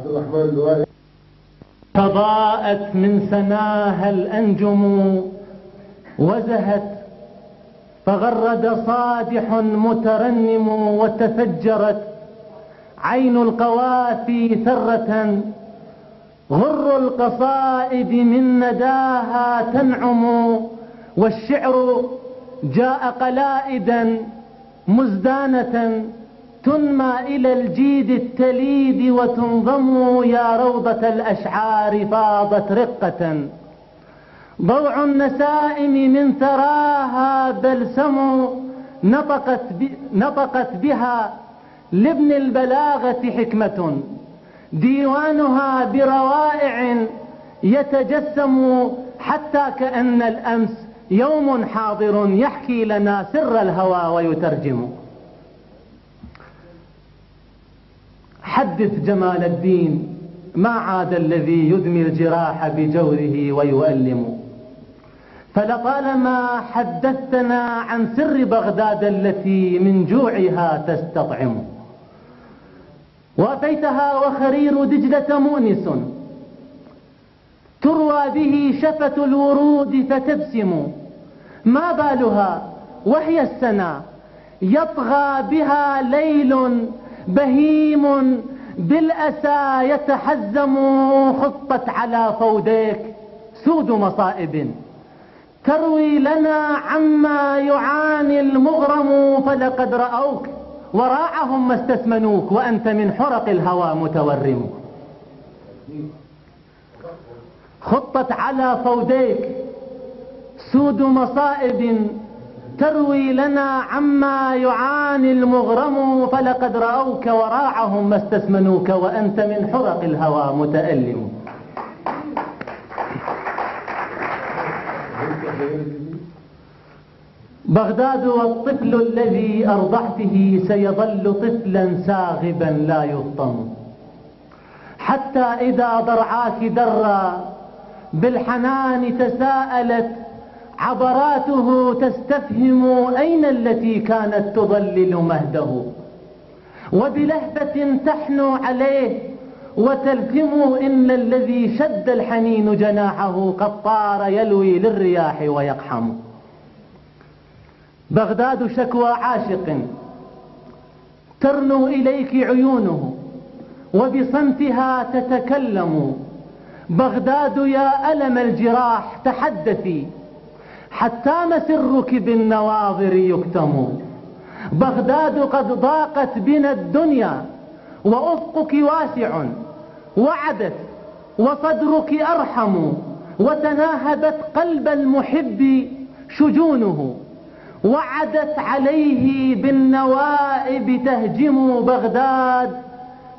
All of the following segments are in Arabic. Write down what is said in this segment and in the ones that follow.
الرحمن دوائي. فضاءت من سناها الأنجم وزهت، فغرد صادح مترنم، وتفجرت عين القوافي ثرة، غر القصائد من نداها تنعم، والشعر جاء قلائدا مزدانة تنمى إلى الجيد التليد وتنضم، يا روضة الأشعار فاضت رقة، ضوع النسائم من ثراها بلسم، نطقت بها لابن البلاغة حكمة، ديوانها بروائع يتجسم، حتى كأن الأمس يوم حاضر يحكي لنا سر الهوى ويترجم. حدث جمال الدين ما عاد الذي يدمي الجراح بجوره ويؤلم، فلطالما حدثتنا عن سر بغداد التي من جوعها تستطعم، وأتيتها وخرير دجلة مؤنس، تروى به شفة الورود فتبسم، ما بالها وهي السنا يطغى بها ليل بهيم، بالأسى يتحزم، خطت على فوديك سود مصائب، تروي لنا عما يعاني المغرم، فلقد رأوك وراعهم ما استثمنوك، وأنت من حرق الهوى متورم. خطت على فوديك سود مصائب، تروي لنا عما يعاني المغرم، فلقد رأوك وراعهم ما استثمنوك، وأنت من حرق الهوى متألم. بغداد والطفل الذي أرضعته سيظل طفلا ساغبا لا يفطم، حتى إذا ضرعاك درا بالحنان تساءلت، عبراته تستفهم أين التي كانت تظلل مهده، وبلهفة تحنو عليه وتلثم، إن الذي شد الحنين جناحه قد طار يلوي للرياح ويقحم. بغداد شكوى عاشق ترنو إليك عيونه، وبصمتها تتكلم، بغداد يا ألم الجراح تحدثي، حتى مسرك بالنواظر يكتم، بغداد قد ضاقت بنا الدنيا وأفقك واسع، وعدت وصدرك أرحم، وتناهبت قلب المحب شجونه، وعدت عليه بالنوائب تهجم. بغداد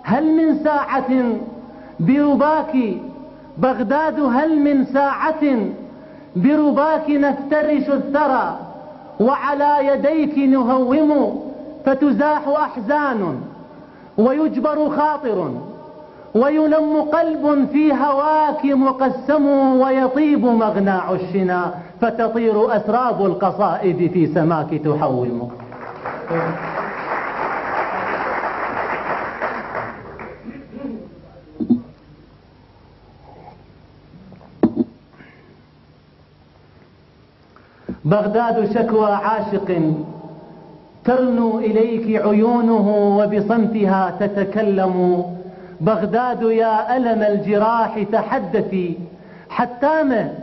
هل من ساعة برباك، بغداد هل من ساعة برباك نفترش الثرى، وعلى يديك نهوم، فتزاح أحزان ويجبر خاطر، ويلم قلب في هواك مقسم، ويطيب مغناع الشنا، فتطير أسراب القصائد في سماك تحوم. بغداد شكوى عاشق ترنو إليك عيونه، وبصمتها تتكلم، بغداد يا ألم الجراح تحدثي، حتام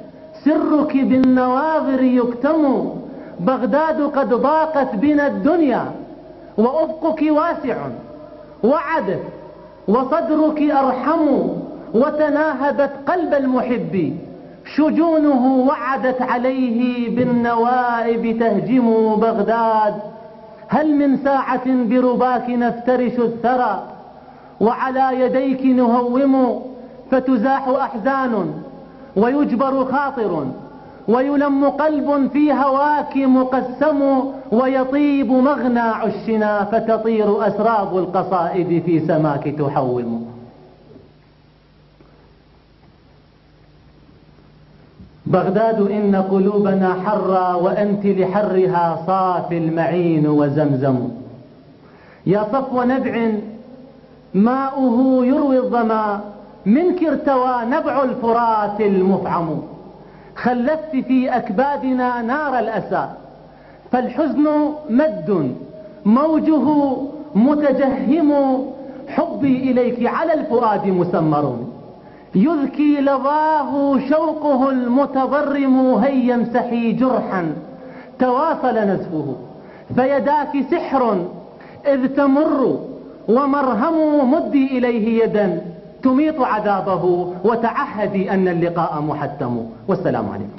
سرك بالنواظر يكتم، بغداد قد ضاقت بنا الدنيا وأفقك واسع، وعدت وصدرك أرحم، وتناهبت قلب المحب شجونه، وعدت عليه بالنوائب تهجم. بغداد هل من ساعة برباك نفترش الثرى، وعلى يديك نهوم، فتزاح أحزان ويجبر خاطر، ويلم قلب في هواك مقسم، ويطيب مغناع الشنا، فتطير أسراب القصائد في سماك تحوم. بغداد إن قلوبنا حرى، وأنت لحرها صافي المعين وزمزم، يا صفو نبع ماؤه يروي الظما، منك ارتوى نبع الفرات المفعم. خلفت في أكبادنا نار الأسى، فالحزن مد موجه متجهم، حبي إليك على الفؤاد مسمر. يذكي لظاه شوقه المتضرم، هيا امسحي جرحا تواصل نزفه. فيداك سحر إذ تمر ومرهم، مدي إليه يدا تميط عذابه، وتعهدي أن اللقاء محتم. والسلام عليكم.